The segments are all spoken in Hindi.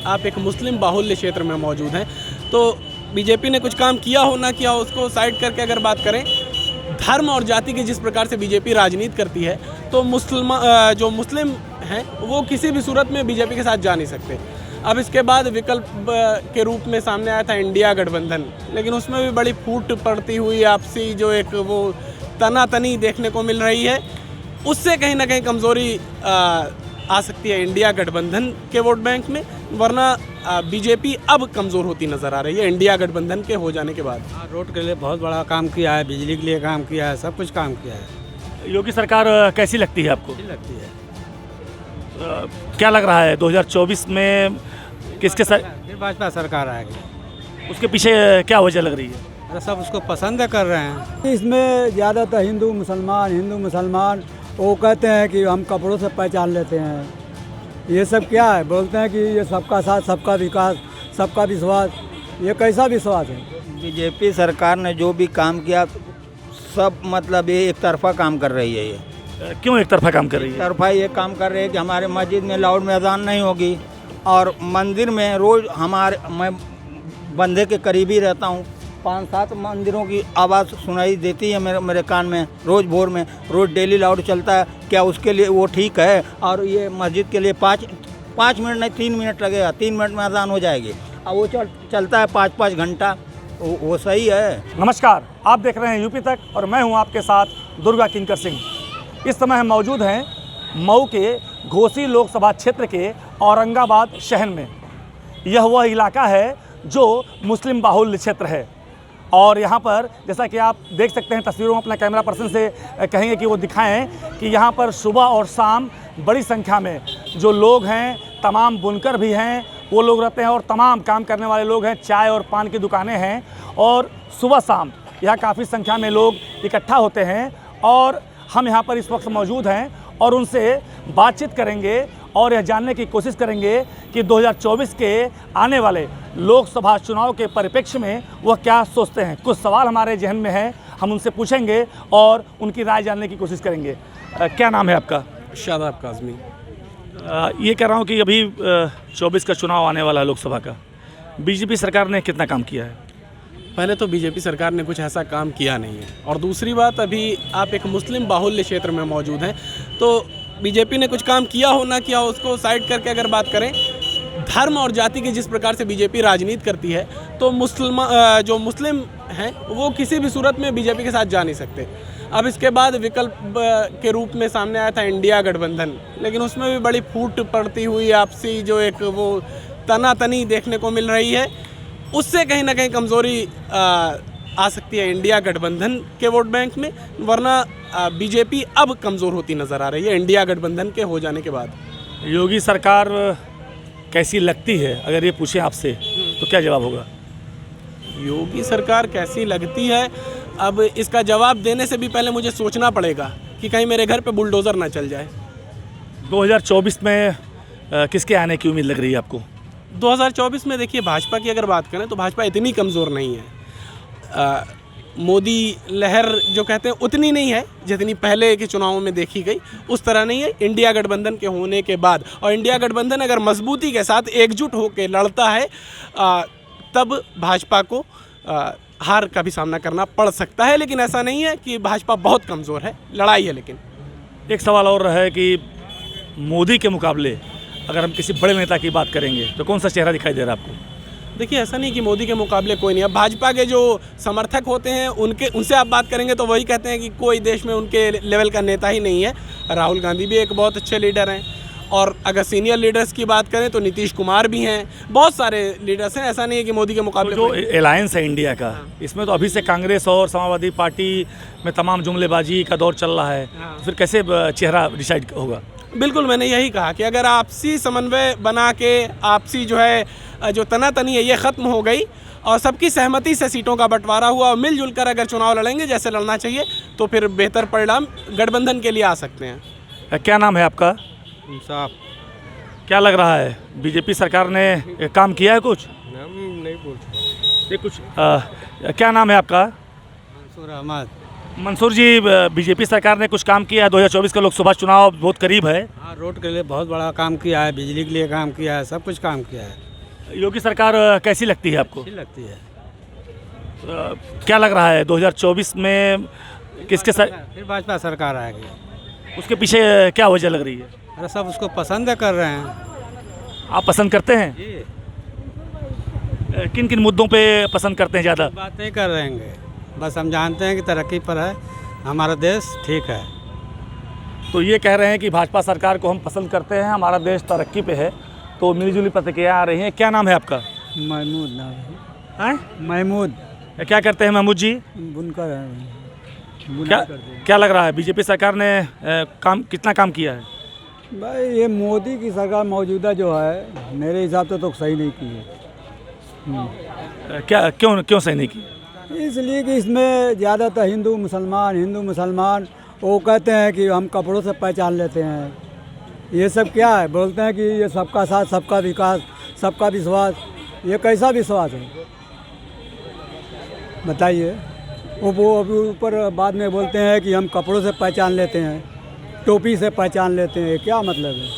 आप एक मुस्लिम बाहुल्य क्षेत्र में मौजूद हैं, तो बीजेपी ने कुछ काम किया हो ना किया हो उसको साइड करके अगर बात करें, धर्म और जाति की जिस प्रकार से बीजेपी राजनीति करती है, तो जो मुस्लिम हैं वो किसी भी सूरत में बीजेपी के साथ जा नहीं सकते। अब इसके बाद विकल्प के रूप में सामने आया था इंडिया गठबंधन, लेकिन उसमें भी बड़ी फूट पड़ती हुई आपसी जो एक वो तनातनी देखने को मिल रही है, उससे कहीं ना कहीं कमज़ोरी आ सकती है इंडिया गठबंधन के वोट बैंक में, वरना बीजेपी अब कमज़ोर होती नज़र आ रही है इंडिया गठबंधन के हो जाने के बाद। रोड के लिए बहुत बड़ा काम किया है, बिजली के लिए काम किया है, सब कुछ काम किया है। योगी सरकार कैसी लगती है आपको? अच्छी लगती है। क्या लग रहा है 2024 में किसके साथ फिर भाजपा सरकार आएगी। उसके पीछे क्या वजह लग रही है? अरे सब उसको पसंद कर रहे हैं। इसमें ज़्यादातर हिंदू मुसलमान वो कहते हैं कि हम कपड़ों से पहचान लेते हैं। ये सब क्या है? बोलते हैं कि ये सबका साथ, सबका विकास, सबका विश्वास। ये कैसा विश्वास है? बीजेपी सरकार ने जो भी काम किया सब मतलब ये एक तरफा काम कर रही है। ये क्यों एक तरफा काम कर रही है? तरफा ये काम कर रही है कि हमारे मस्जिद में लाउड में अजान नहीं होगी, और मंदिर में रोज़ मैं बंदे के करीब ही रहता हूँ, 5-7 मंदिरों की आवाज़ सुनाई देती है मेरे कान में रोज़ भोर में, रोज़ डेली लाउड चलता है। क्या उसके लिए वो ठीक है? और ये मस्जिद के लिए 5 मिनट नहीं 3 मिनट लगेगा, 3 मिनट में अजान हो जाएगी, और वो चलता है 5-5 घंटा। वो सही है? नमस्कार, आप देख रहे हैं यूपी तक और मैं हूं आपके साथ दुर्गा किंकर सिंह। इस समय हम मौजूद हैं मऊ के घोसी लोकसभा क्षेत्र के औरंगाबाद शहर में। यह वह इलाका है जो मुस्लिम बाहुल्य क्षेत्र है, और यहाँ पर जैसा कि आप देख सकते हैं तस्वीरों में, अपना कैमरा पर्सन से कहेंगे कि वो दिखाएं कि यहाँ पर सुबह और शाम बड़ी संख्या में जो लोग हैं, तमाम बुनकर भी हैं, वो लोग रहते हैं, और तमाम काम करने वाले लोग हैं, चाय और पान की दुकानें हैं, और सुबह शाम यहाँ काफ़ी संख्या में लोग इकट्ठा होते हैं। और हम यहाँ पर इस वक्त मौजूद हैं और उनसे बातचीत करेंगे और यह जानने की कोशिश करेंगे कि 2024 के आने वाले लोकसभा चुनाव के परिप्रेक्ष्य में वह क्या सोचते हैं। कुछ सवाल हमारे जहन में हैं, हम उनसे पूछेंगे और उनकी राय जानने की कोशिश करेंगे। क्या नाम है आपका? शादाब काज़मी। ये कह रहा हूँ कि अभी 24 का चुनाव आने वाला है लोकसभा का, बीजेपी सरकार ने कितना काम किया है? पहले तो बीजेपी सरकार ने कुछ ऐसा काम किया नहीं है, और दूसरी बात, अभी आप एक मुस्लिम बाहुल्य क्षेत्र में मौजूद हैं, तो बीजेपी ने कुछ काम किया हो ना किया हो उसको साइड करके अगर बात करें, धर्म और जाति की जिस प्रकार से बीजेपी राजनीति करती है, तो जो मुस्लिम हैं वो किसी भी सूरत में बीजेपी के साथ जा नहीं सकते। अब इसके बाद विकल्प के रूप में सामने आया था इंडिया गठबंधन, लेकिन उसमें भी बड़ी फूट पड़ती हुई आपसी जो एक वो तनातनी देखने को मिल रही है, उससे कहीं ना कहीं कमज़ोरी आ सकती है इंडिया गठबंधन के वोट बैंक में, वरना बीजेपी अब कमज़ोर होती नज़र आ रही है इंडिया गठबंधन के हो जाने के बाद। योगी सरकार कैसी लगती है अगर ये पूछें आपसे तो क्या जवाब होगा? योगी सरकार कैसी लगती है, अब इसका जवाब देने से भी पहले मुझे सोचना पड़ेगा कि कहीं मेरे घर पे बुलडोज़र ना चल जाए। 2024 में किसके आने की उम्मीद लग रही है आपको? 2024 में देखिए, भाजपा की अगर बात करें तो भाजपा इतनी कमज़ोर नहीं है। मोदी लहर जो कहते हैं उतनी नहीं है जितनी पहले के चुनावों में देखी गई, उस तरह नहीं है इंडिया गठबंधन के होने के बाद। और इंडिया गठबंधन अगर मजबूती के साथ एकजुट होकर लड़ता है तब भाजपा को हार का भी सामना करना पड़ सकता है, लेकिन ऐसा नहीं है कि भाजपा बहुत कमज़ोर है, लड़ाई है। लेकिन एक सवाल और है कि मोदी के मुकाबले अगर हम किसी बड़े नेता की बात करेंगे तो कौन सा चेहरा दिखाई दे रहा है आपको? देखिए, ऐसा नहीं कि मोदी के मुकाबले कोई नहीं है। भाजपा के जो समर्थक होते हैं उनसे आप बात करेंगे तो वही कहते हैं कि कोई देश में उनके लेवल का नेता ही नहीं है। राहुल गांधी भी एक बहुत अच्छे लीडर हैं, और अगर सीनियर लीडर्स की बात करें तो नीतीश कुमार भी हैं, बहुत सारे लीडर्स हैं। ऐसा नहीं है कि मोदी के मुकाबले जो अलायंस है इंडिया का, इसमें तो अभी से कांग्रेस और समाजवादी पार्टी में तमाम जुमलेबाजी का दौर चल रहा है, फिर कैसे चेहरा डिसाइड होगा? बिल्कुल, मैंने यही कहा कि अगर आपसी समन्वय बना के आपसी जो तनातनी है ये ख़त्म हो गई और सबकी सहमति से सीटों का बंटवारा हुआ और मिलजुल कर अगर चुनाव लड़ेंगे जैसे लड़ना चाहिए, तो फिर बेहतर परिणाम गठबंधन के लिए आ सकते हैं। क्या नाम है आपका? साफ क्या लग रहा है बीजेपी सरकार ने काम किया है कुछ? नहीं पूछ। ये कुछ क्या नाम है आपका? मंसूर अहमद। मंसूर जी, बीजेपी सरकार ने कुछ काम किया है? 2024 का लोकसभा चुनाव बहुत करीब है। हाँ, रोड के लिए बहुत बड़ा काम किया है, बिजली के लिए काम किया है, सब कुछ काम किया है। योगी सरकार कैसी लगती है आपको? अच्छी लगती है। क्या लग रहा है 2024 में किसके साथ फिर भाजपा सरकार आएगी। उसके पीछे क्या वजह लग रही है? अरे सब उसको पसंद कर रहे हैं। आप पसंद करते हैं? जी, किन किन मुद्दों पे पसंद करते हैं ज़्यादा? बात नहीं कर रहे हैं, बस हम जानते हैं कि तरक्की पर है हमारा देश, ठीक है। तो ये कह रहे हैं कि भाजपा सरकार को हम पसंद करते हैं, हमारा देश तरक्की पे है। तो मिलीजुली प्रतिक्रिया आ रही हैं। क्या नाम है आपका? महमूद नाम है। हैं? महमूद क्या करते हैं महमूद जी? बुनकर है। क्या बुनाई करते हैं। क्या लग रहा है बीजेपी सरकार ने कितना काम किया है? भाई ये मोदी की सरकार मौजूदा जो है मेरे हिसाब से तो सही नहीं की है। क्यों सही नहीं की? इसलिए कि इसमें ज़्यादातर हिंदू मुसलमान वो कहते हैं कि हम कपड़ों से पहचान लेते हैं। ये सब क्या है? बोलते हैं कि ये सबका साथ, सबका विकास, सबका विश्वास। ये कैसा विश्वास है बताइए? वो अभी ऊपर बाद में बोलते हैं कि हम कपड़ों से पहचान लेते हैं, टोपी से पहचान लेते हैं। क्या मतलब है?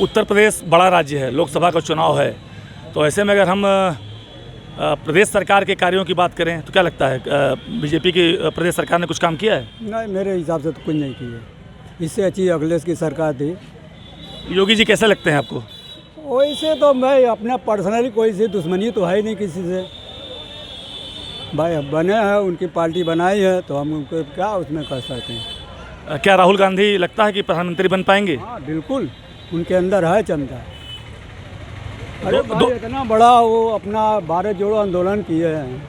उत्तर प्रदेश बड़ा राज्य है, लोकसभा का चुनाव है, तो ऐसे में अगर हम प्रदेश सरकार के कार्यों की बात करें तो क्या लगता है बीजेपी की प्रदेश सरकार ने कुछ काम किया है? नहीं, मेरे हिसाब से तो कुछ नहीं किया। इससे अच्छी अखिलेश की सरकार थी। योगी जी कैसे लगते हैं आपको? वैसे तो मैं अपना पर्सनली कोई सी दुश्मनी तो है ही नहीं किसी से। भाई अब बने हैं, उनकी पार्टी बनाई है तो हम उनको क्या उसमें कर सकते हैं। क्या राहुल गांधी लगता है कि प्रधानमंत्री बन पाएंगे? हाँ बिल्कुल, उनके अंदर है क्षमता। अरे भाई इतना बड़ा वो अपना भारत जोड़ो आंदोलन किए हैं,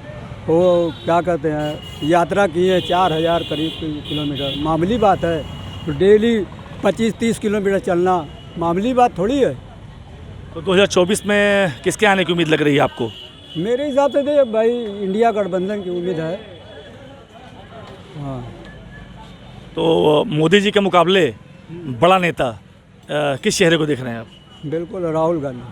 वो क्या कहते हैं यात्रा किए 4000 करीब किलोमीटर। मामूली बात है? तो डेली 25-30 किलोमीटर चलना मामूली बात थोड़ी है। तो 2024 में किसके आने की उम्मीद लग रही है आपको? मेरे हिसाब से तो भाई इंडिया गठबंधन की उम्मीद है। हाँ, तो मोदी जी के मुकाबले बड़ा नेता किस चेहरे को देख रहे हैं आप? बिल्कुल राहुल गांधी।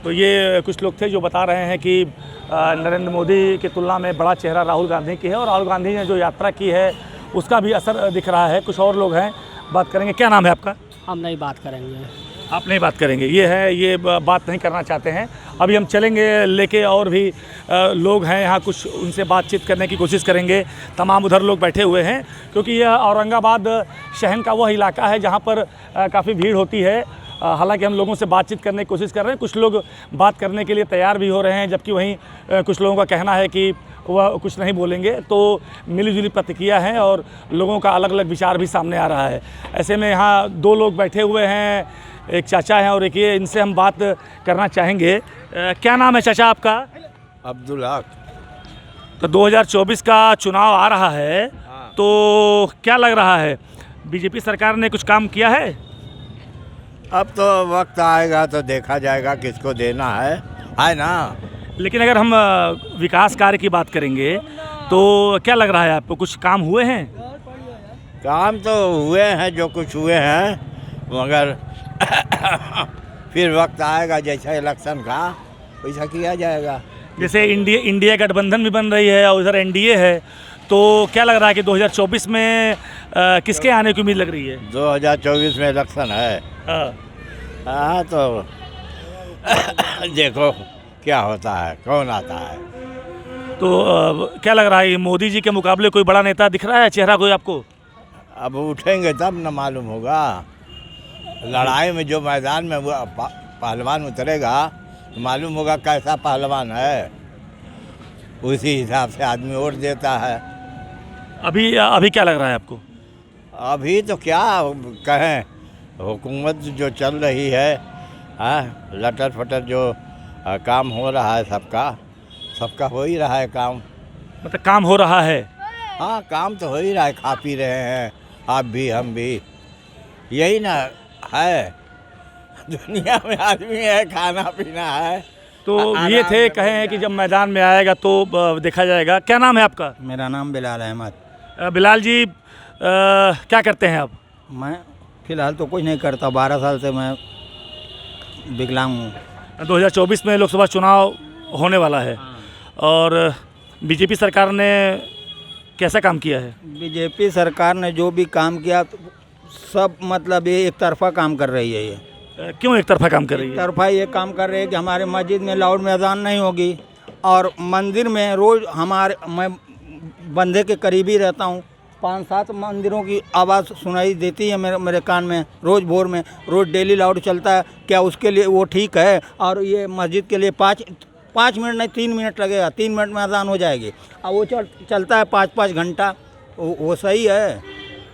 तो ये कुछ लोग थे जो बता रहे हैं कि नरेंद्र मोदी की तुलना में बड़ा चेहरा राहुल गांधी की है, और राहुल गांधी ने जो यात्रा की है उसका भी असर दिख रहा है। कुछ और लोग हैं, बात करेंगे। क्या नाम है आपका? हम नहीं बात करेंगे। आप नहीं बात करेंगे? ये बात नहीं करना चाहते हैं। अभी हम चलेंगे लेके, और भी लोग हैं यहाँ, कुछ उनसे बातचीत करने की कोशिश करेंगे। तमाम उधर लोग बैठे हुए हैं, क्योंकि यह औरंगाबाद शहर का वह इलाका है जहाँ पर काफ़ी भीड़ होती है। हालांकि हम लोगों से बातचीत करने की कोशिश कर रहे हैं, कुछ लोग बात करने के लिए तैयार भी हो रहे हैं, जबकि वहीं कुछ लोगों का कहना है कि वह कुछ नहीं बोलेंगे। तो मिलीजुली प्रतिक्रिया है और लोगों का अलग अलग विचार भी सामने आ रहा है। ऐसे में यहाँ दो लोग बैठे हुए हैं, एक चाचा हैं और एक ये, इनसे हम बात करना चाहेंगे। क्या नाम है चाचा आपका? अब्दुल हक। तो 2024 का चुनाव आ रहा है, तो क्या लग रहा है बीजेपी सरकार ने कुछ काम किया है? अब तो वक्त आएगा तो देखा जाएगा किसको देना है ना। लेकिन अगर हम विकास कार्य की बात करेंगे तो क्या लग रहा है आपको, कुछ काम हुए हैं? काम तो हुए हैं, जो कुछ हुए हैं, मगर फिर वक्त आएगा जैसा इलेक्शन का वैसा किया जाएगा। जैसे इंडिया गठबंधन भी बन रही है और उधर एनडीए है, तो क्या लग रहा है कि 2024 में किसके आने की उम्मीद लग रही है? 2024 में इलेक्शन है। हाँ तो देखो क्या होता है, कौन आता है। तो क्या लग रहा है मोदी जी के मुकाबले कोई बड़ा नेता दिख रहा है, चेहरा कोई आपको? अब उठेंगे तब न मालूम होगा। लड़ाई में जो मैदान में वो पहलवान उतरेगा तो मालूम होगा कैसा पहलवान है, उसी हिसाब से आदमी वोट देता है। अभी क्या लग रहा है आपको? अभी तो क्या कहें, हुकूमत जो चल रही है, लटर फटर जो काम हो रहा है, सबका हो ही रहा है काम। मतलब काम हो रहा है? हाँ काम तो हो ही रहा है, खा पी रहे हैं आप भी हम भी, यही ना है। दुनिया में आदमी है, खाना पीना है। तो ये थे, कहे हैं कि जब मैदान में आएगा तो देखा जाएगा। क्या नाम है आपका? मेरा नाम बिलाल अहमद। बिलाल जी क्या करते हैं आप? मैं फ़िलहाल तो कुछ नहीं करता, 12 साल से मैं विकलांग हूँ। 2024 में लोकसभा चुनाव होने वाला है, और बीजेपी सरकार ने कैसा काम किया है? बीजेपी सरकार ने जो भी काम किया सब मतलब ये एक तरफा काम कर रही है। ये क्यों एक तरफा काम कर रही है? तरफा ये काम कर रहे हैं कि हमारे मस्जिद में लाउड में अजान नहीं होगी और मंदिर में रोज़ मैं बंदे के करीब ही रहता हूँ, 5-7 मंदिरों की आवाज़ सुनाई देती है मेरे कान में रोज़ भोर में, रोज़ डेली लाउड चलता है। क्या उसके लिए वो ठीक है? और ये मस्जिद के लिए 5 मिनट नहीं 3 मिनट लगेगा, 3 मिनट में अजान हो जाएगी और वो चलता है 5-5 घंटा। वो सही है?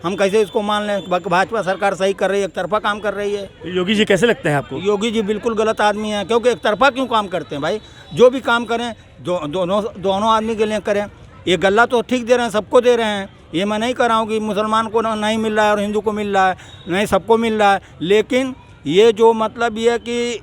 हम कैसे इसको मान लें? भाजपा सरकार सही कर रही है, एक तरफा काम कर रही है। योगी जी कैसे लगते हैं आपको? योगी जी बिल्कुल गलत आदमी हैं, क्योंकि एक तरफा क्यों काम करते हैं भाई? जो भी काम करें दोनों आदमी के लिए करें। ये गल्ला तो ठीक दे रहे हैं, सबको दे रहे हैं। ये मैं नहीं कर रहा हूँ कि मुसलमान को नहीं मिल रहा है और हिंदू को मिल रहा है, नहीं सबको मिल रहा है। लेकिन ये जो मतलब ये कि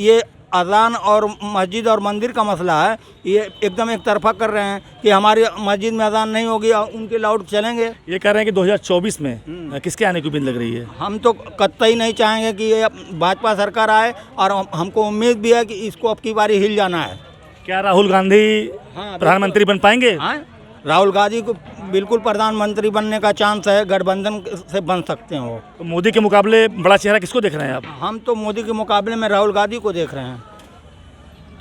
ये अज़ान और मस्जिद और मंदिर का मसला है, ये एकदम एक तरफा कर रहे हैं कि हमारी मस्जिद में अज़ान नहीं होगी और उनके लाउड चलेंगे। ये कह रहे हैं कि 2024 में किसके आने की उम्मीद लग रही है? हम तो कतई नहीं चाहेंगे कि ये भाजपा सरकार आए और हमको उम्मीद भी है कि इसको अब की बारी हिल जाना है। क्या राहुल गांधी प्रधानमंत्री बन पाएंगे? हाँ, राहुल गांधी को बिल्कुल प्रधानमंत्री बनने का चांस है, गठबंधन से बन सकते हैं वो। तो मोदी के मुकाबले बड़ा चेहरा किसको देख रहे हैं आप? हम तो मोदी के मुकाबले में राहुल गांधी को देख रहे हैं।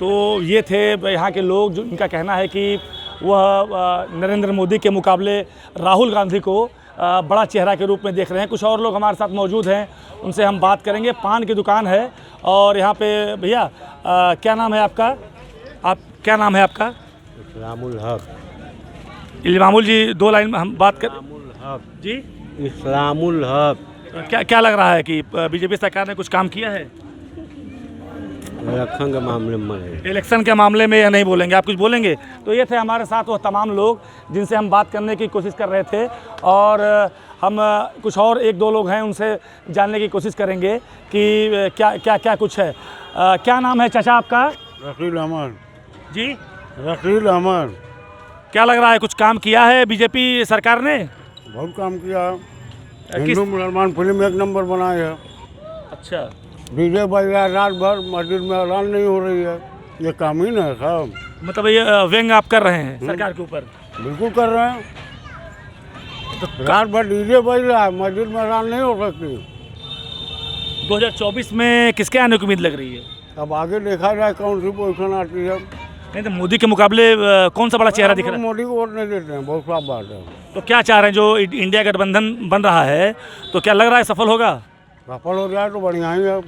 तो ये थे यहाँ के लोग, जो इनका कहना है कि वह नरेंद्र मोदी के मुकाबले राहुल गांधी को बड़ा चेहरा के रूप में देख रहे हैं। कुछ और लोग हमारे साथ मौजूद हैं, उनसे हम बात करेंगे। पान की दुकान है और यहाँ पे भैया क्या नाम है आपका? क्या नाम है आपका? इस्लामुल हक। इल्मामुल जी, 2 लाइन हम बात कर जी। इस्लामुल हक। क्या लग रहा है कि बीजेपी सरकार ने कुछ काम किया है इलेक्शन के मामले में? इलेक्शन के मामले में या नहीं बोलेंगे? आप कुछ बोलेंगे? तो ये थे हमारे साथ वो तमाम लोग जिनसे हम बात करने की कोशिश कर रहे थे और हम कुछ और 1-2 लोग हैं, उनसे जानने की कोशिश करेंगे कि क्या कुछ है। क्या नाम है चाचा आपका? रकील अहमद जी। रकील अहमद। क्या लग रहा है कुछ काम किया है बीजेपी सरकार ने? बहुत काम किया। हिंदू मुसलमान फिल्म 1 नंबर बनाई है। अच्छा। डीजे बज रहा है रात भर, मस्जिद में अजान नहीं हो रही है। ये काम ही ना है साहब। मतलब ये व्यंग आप कर रहे हैं सरकार के ऊपर? बिल्कुल कर रहे हैं। रात भर डीजे बज रहा है, मस्जिद में अजान नहीं हो सकती। 2024 में किसके आने की उम्मीद लग रही है? अब आगे देखा जाए कौन सी पोजीशन आती है। नहीं तो मोदी के मुकाबले कौन सा बड़ा चेहरा दिख रहा है? मोदी को वोट नहीं देते हैं, बहुत साफ बात है। तो क्या चाह रहे हैं? जो इंडिया गठबंधन बन रहा है तो क्या लग रहा है सफल होगा? सफल हो जाए तो बढ़िया ही है।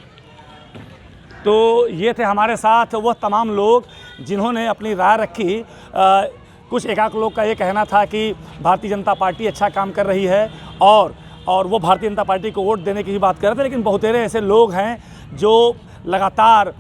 तो ये थे हमारे साथ वह तमाम लोग जिन्होंने अपनी राय रखी। कुछ एकाक लोग का ये कहना था कि भारतीय जनता पार्टी अच्छा काम कर रही है और वो भारतीय जनता पार्टी को वोट देने की ही बात कर रहे थे। लेकिन बहुतेरे ऐसे लोग हैं जो लगातार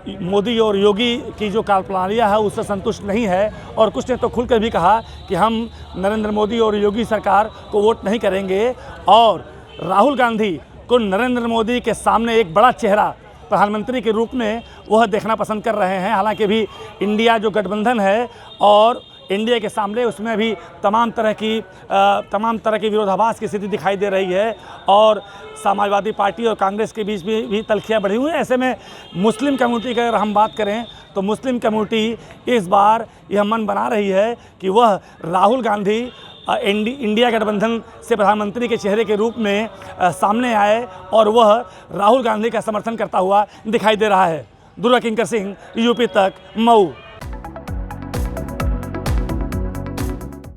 मोदी और योगी की जो कार्यप्रणालियाँ है उससे संतुष्ट नहीं है और कुछ ने तो खुलकर भी कहा कि हम नरेंद्र मोदी और योगी सरकार को वोट नहीं करेंगे और राहुल गांधी को नरेंद्र मोदी के सामने एक बड़ा चेहरा प्रधानमंत्री के रूप में वह देखना पसंद कर रहे हैं। हालांकि भी इंडिया जो गठबंधन है और इंडिया के सामने उसमें भी तमाम तरह की विरोधाभास की स्थिति दिखाई दे रही है और समाजवादी पार्टी और कांग्रेस के बीच भी तल्खियाँ बढ़ी हुई हैं। ऐसे में मुस्लिम कम्युनिटी की अगर हम बात करें तो मुस्लिम कम्युनिटी इस बार यह मन बना रही है कि वह राहुल गांधी इंडिया गठबंधन से प्रधानमंत्री के चेहरे के रूप में सामने आए और वह राहुल गांधी का समर्थन करता हुआ दिखाई दे रहा है। दुर्गा किंकर सिंह, यूपी तक, मऊ।